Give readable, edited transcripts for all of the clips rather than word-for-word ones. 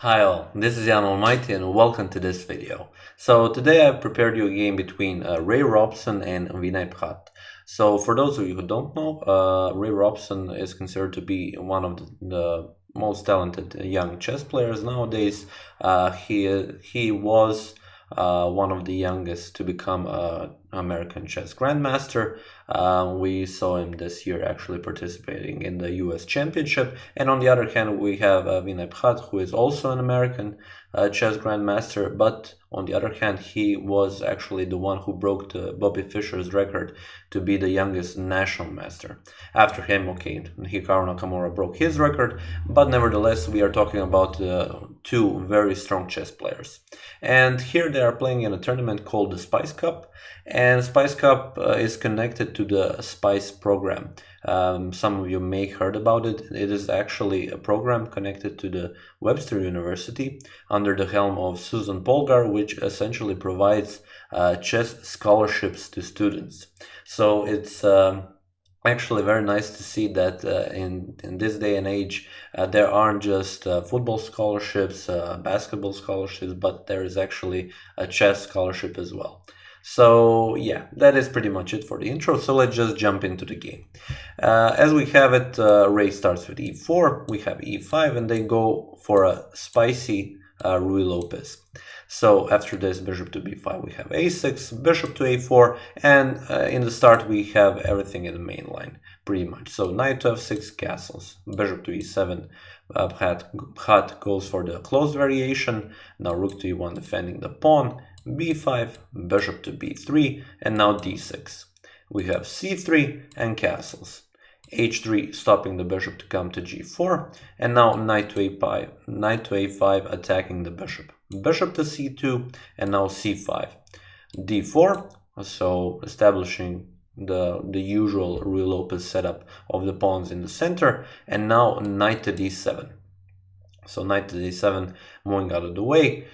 Hi all, this is Allmighty and welcome to this video. So today I've prepared you a game between Robson and Vinay Bhat. So for those of you who don't know, Robson is considered to be one of the most talented young chess players nowadays. He was one of the youngest to become an American chess grandmaster. We saw him this year actually participating in the US Championship. And on the other hand, we have Vinay Bhat, who is also an American chess grandmaster. But on the other hand, he was actually the one who broke Bobby Fischer's record to be the youngest national master. After him, okay, Hikaru Nakamura broke his record, but nevertheless, we are talking about two very strong chess players. And here they are playing in a tournament called the Spice Cup, and Spice Cup is connected to the Spice program. Some of you may have heard about it. It is actually a program connected to the Webster University under the helm of Susan Polgar, which essentially provides chess scholarships to students. So it's actually very nice to see that in this day and age there aren't just football scholarships, basketball scholarships, but there is actually a chess scholarship as well. So yeah, that is pretty much it for the intro. So let's just jump into the game. As we have it, Ray starts with e4, we have e5, and they go for a spicy Ruy Lopez. So after this, bishop to b5, we have a6, bishop to a4, and in the start we have everything in the main line, pretty much. So knight to f6, castles, bishop to e7, Bhat goes for the closed variation, now rook to e1 defending the pawn, b5, bishop to b3, and now d6. We have c3 and castles. h3 stopping the bishop to come to g4, and now knight to a5 attacking the bishop. Bishop to c2, and now c5. d4, so establishing the usual Ruy Lopez setup of the pawns in the center, and now knight to d7. So knight to d7 moving out of the way.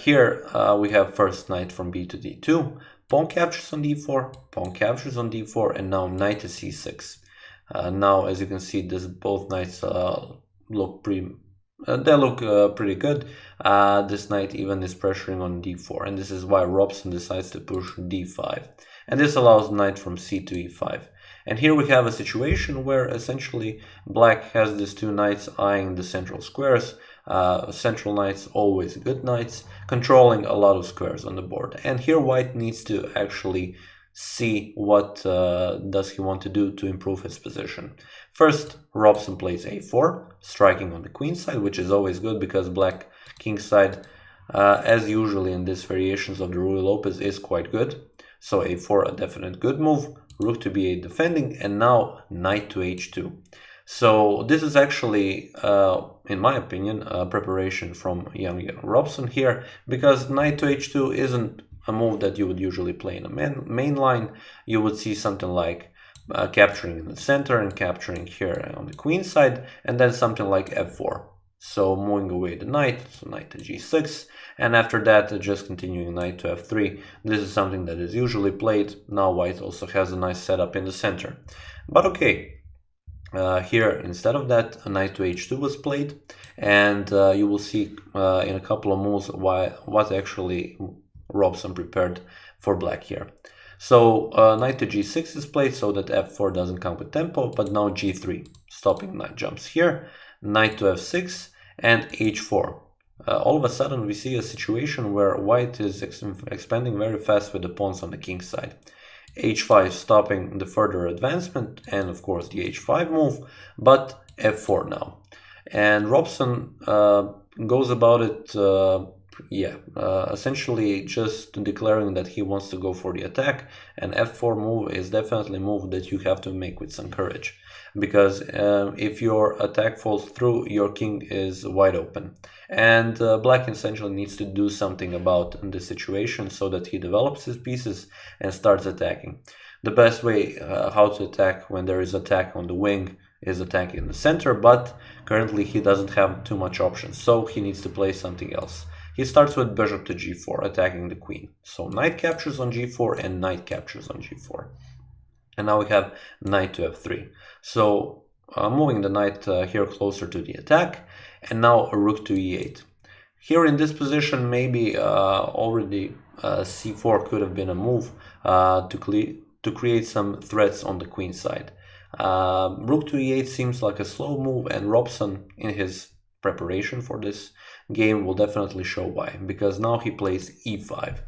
Here we have first knight from b to d2, pawn captures on d4, pawn captures on d4, and now knight to c6. Now, as you can see, both knights look pretty good. This knight even is pressuring on d4, and this is why Robson decides to push d5. And this allows knight from c to e5. And here we have a situation where essentially black has these two knights eyeing the central squares. Central knights, always good knights, controlling a lot of squares on the board. And here white needs to actually see what does he want to do to improve his position. First, Robson plays a4, striking on the queen side, which is always good because black king side, as usually in these variations of the Ruy Lopez, is quite good. So a4, a definite good move, rook to b8 defending, and now knight to h2. So this is actually, in my opinion, a preparation from young Robson here, because knight to h2 isn't a move that you would usually play in a main line. You would see something like capturing in the center and capturing here on the queen side, and then something like f4. So moving away the knight, so knight to g6, and after that just continuing knight to f3. This is something that is usually played. Now white also has a nice setup in the center. But okay, here instead of that, a knight to h2 was played, and you will see in a couple of moves what actually Robson prepared for black here. So knight to g6 is played so that f4 doesn't come with tempo, but now g3, stopping knight jumps here, knight to f6, and h4. All of a sudden we see a situation where white is expanding very fast with the pawns on the king side. h5 stopping the further advancement, and of course the h5 move, but f4 now. And Robson goes about it essentially just declaring that he wants to go for the attack, and f4 move is definitely a move that you have to make with some courage, because if your attack falls through, your king is wide open, and black essentially needs to do something about the situation so that he develops his pieces and starts attacking. The best way how to attack when there is attack on the wing is attack in the center, but currently he doesn't have too much options, so he needs to play something else. He starts with bishop to g4, attacking the queen. So knight captures on g4 and knight captures on g4. And now we have knight to f3. So moving the knight here closer to the attack. and now rook to e8. Here in this position, maybe already c4 could have been a move to create some threats on the queen side. Rook to e8 seems like a slow move, and Robson, in his preparation for this game, will definitely show why, because now he plays e5.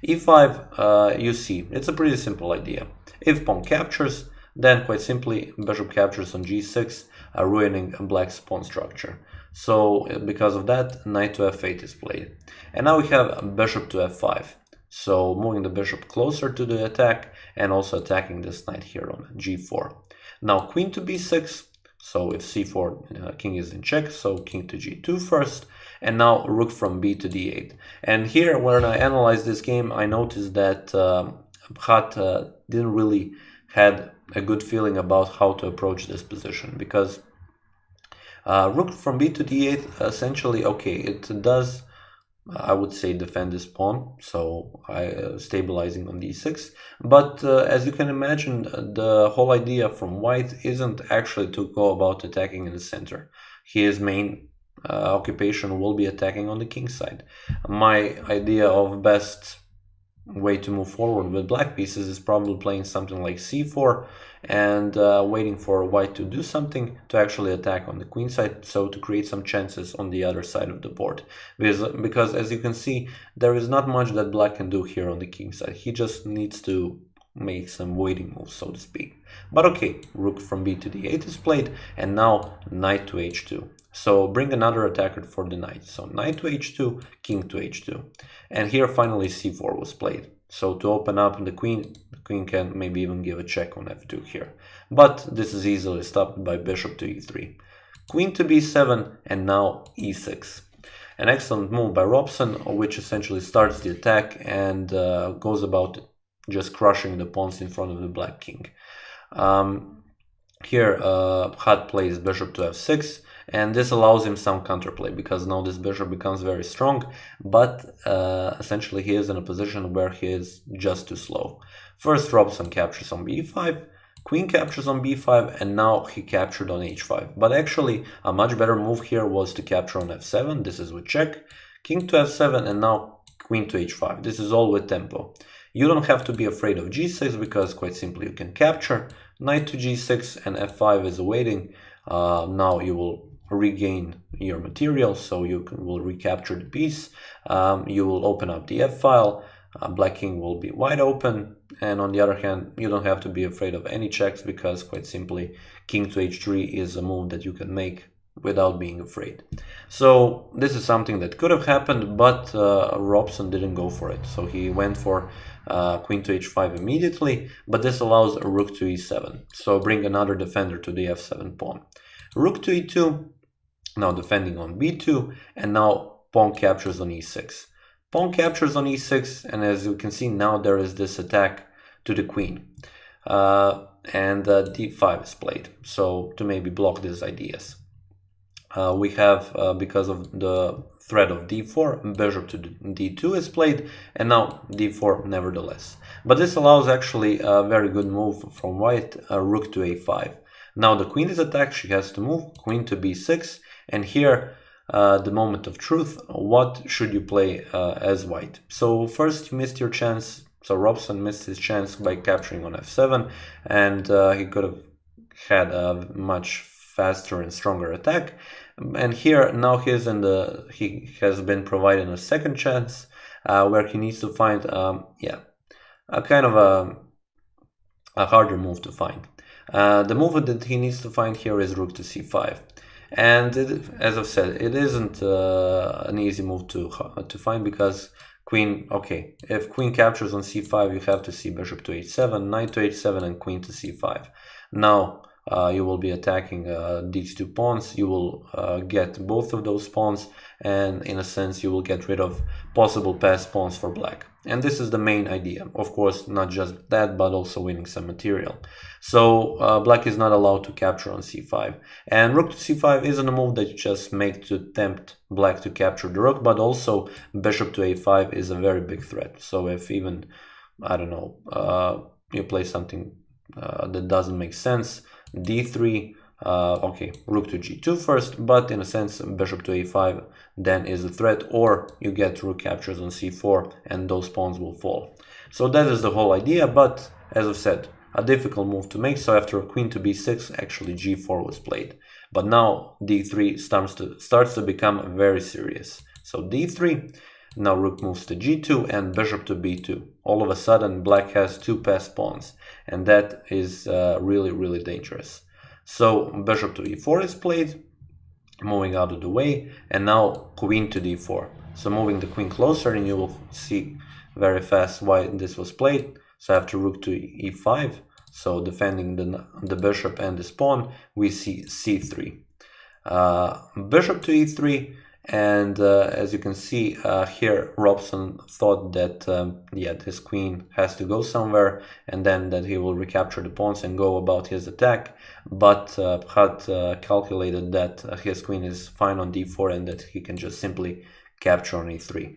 e5, you see, it's a pretty simple idea. If pawn captures, then quite simply bishop captures on g6, ruining black's pawn structure. So because of that, knight to f8 is played. And now we have bishop to f5. So moving the bishop closer to the attack and also attacking this knight here on g4. Now queen to b6. So if c4, king is in check, so king to g2 first. And now rook from b to d8. And here, when I analyzed this game, I noticed that Bhat didn't really had a good feeling about how to approach this position, because rook from b to d8, essentially, okay, it does, I would say, defend this pawn, so stabilizing on d6. But as you can imagine, the whole idea from white isn't actually to go about attacking in the center. His main occupation will be attacking on the king side. My idea of best way to move forward with black pieces is probably playing something like c4 and waiting for white to do something to actually attack on the queen side, so to create some chances on the other side of the board. Because as you can see, there is not much that black can do here on the king side. He just needs to make some waiting moves, so to speak. But okay, rook from b to d8 is played, and now knight to h2. So bring another attacker for the knight. So knight to h2, king to h2. And here finally c4 was played. So to open up the queen can maybe even give a check on f2 here. But this is easily stopped by bishop to e3. Queen to b7, and now e6. An excellent move by Robson, which essentially starts the attack and goes about just crushing the pawns in front of the black king. Here Bhat plays bishop to f6, and this allows him some counterplay, because now this bishop becomes very strong, but essentially he is in a position where he is just too slow. First Robson captures on b5, queen captures on b5, and now he captured on h5. But actually a much better move here was to capture on f7. This is with check, king to f7, and now queen to h5. This is all with tempo. You don't have to be afraid of g6, because quite simply you can capture, knight to g6, and f5 is awaiting. Now you will regain your material, so you will recapture the piece. You will open up the f-file. Black king will be wide open, and on the other hand, you don't have to be afraid of any checks, because quite simply king to h3 is a move that you can make without being afraid. So this is something that could have happened, but Robson didn't go for it. So he went for queen to h5 immediately, but this allows a rook to e7. So bring another defender to the f7 pawn. Rook to e2, now defending on b2, and now pawn captures on e6. Pawn captures on e6, and as you can see now there is this attack to the queen. And d5 is played, so to maybe block these ideas. We have, because of the threat of d4, bishop to d2 is played, and now d4 nevertheless. But this allows actually a very good move from white, rook to a5. Now the queen is attacked, she has to move, queen to b6, and here the moment of truth, what should you play as white? So first you missed your chance, so Robson missed his chance by capturing on f7, and he could have had a much faster and stronger attack. And here now he has been provided a second chance, where he needs to find a kind of a harder move to find. The move that he needs to find here is rook to c5, and as I've said, it isn't an easy move to find, because queen, okay, if queen captures on c5, you have to see bishop to h7, knight to h7, and queen to c5. Now you will be attacking these two pawns. You will get both of those pawns, and in a sense you will get rid of possible passed pawns for black. And this is the main idea, of course, not just that, but also winning some material. So black is not allowed to capture on c5, and rook to c5 isn't a move that you just make to tempt black to capture the rook, but also bishop to a5 is a very big threat. So if even, I don't know, you play something that doesn't make sense, d3, Okay, rook to g2 first, but in a sense bishop to a5 then is a threat, or you get rook captures on c4 and those pawns will fall. So that is the whole idea, but as I've said, a difficult move to make. So after queen to b6, actually g4 was played. But now d3 starts to become very serious. So d3, now rook moves to g2 and bishop to b2. All of a sudden black has two passed pawns, and that is really dangerous. So bishop to e4 is played, moving out of the way, and now queen to d4. So moving the queen closer, and you will see very fast why this was played. So after rook to e5, so defending the bishop and this pawn, we see c3. Bishop to e3, and as you can see here, Robson thought that yeah, this queen has to go somewhere, and then that he will recapture the pawns and go about his attack. But Bhat calculated that his queen is fine on d4 and that he can just simply capture on e3.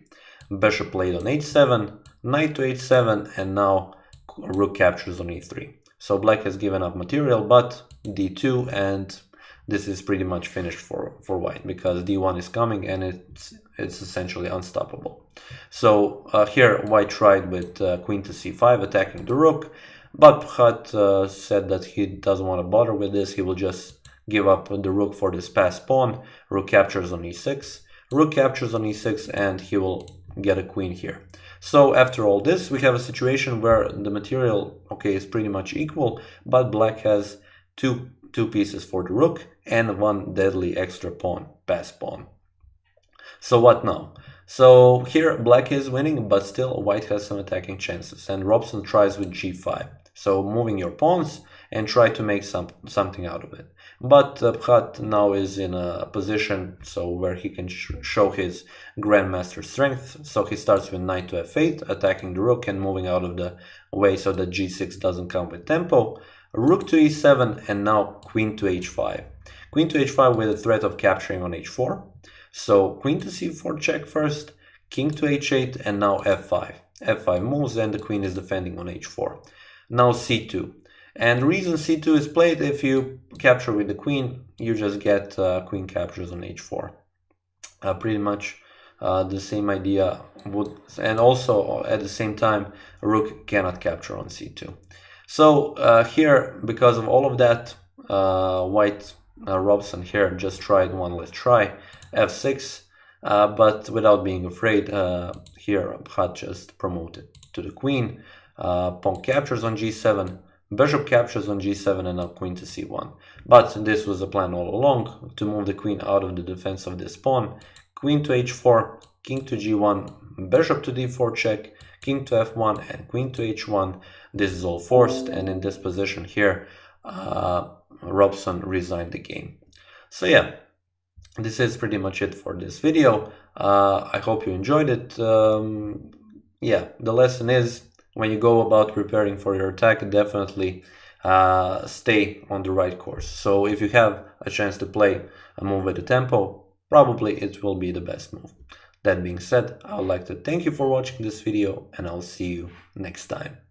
Bishop played on h7, knight to h7, and now rook captures on e3. So black has given up material, but d2, and this is pretty much finished for white, because d1 is coming and it's essentially unstoppable. So here white tried with queen to c5, attacking the rook, but Bhat said that he doesn't want to bother with this. He will just give up the rook for this passed pawn. Rook captures on e6, rook captures on e6, and he will get a queen here. So after all this, we have a situation where the material, okay, is pretty much equal, but black has two pieces for the rook and one deadly extra pawn, passed pawn. So what now? So here black is winning, but still white has some attacking chances, and Robson tries with g5. So moving your pawns and try to make something out of it. But Bhat now is in a position so where he can show his grandmaster strength. So he starts with knight to f8, attacking the rook and moving out of the way so that g6 doesn't come with tempo. Rook to e7, and now queen to h5. Queen to h5 with a threat of capturing on h4. So queen to c4 check first, king to h8, and now f5. f5 moves and the queen is defending on h4. Now c2. And the reason c2 is played, if you capture with the queen, you just get queen captures on h4. Pretty much the same idea would, and also at the same time, rook cannot capture on c2. So here, because of all of that, white Robson here just tried one last try, f6, but without being afraid, here Bhat just promoted to the queen. Pawn captures on g7, bishop captures on g7, and now queen to c1. But this was the plan all along, to move the queen out of the defense of this pawn. Queen to h4, king to g1, bishop to d4 check, king to f1, and queen to h1. This is all forced, and in this position here, Robson resigned the game. So yeah, this is pretty much it for this video. I hope you enjoyed it. Yeah, the lesson is, when you go about preparing for your attack, definitely stay on the right course. So if you have a chance to play a move with a tempo, probably it will be the best move. That being said, I would like to thank you for watching this video, and I'll see you next time.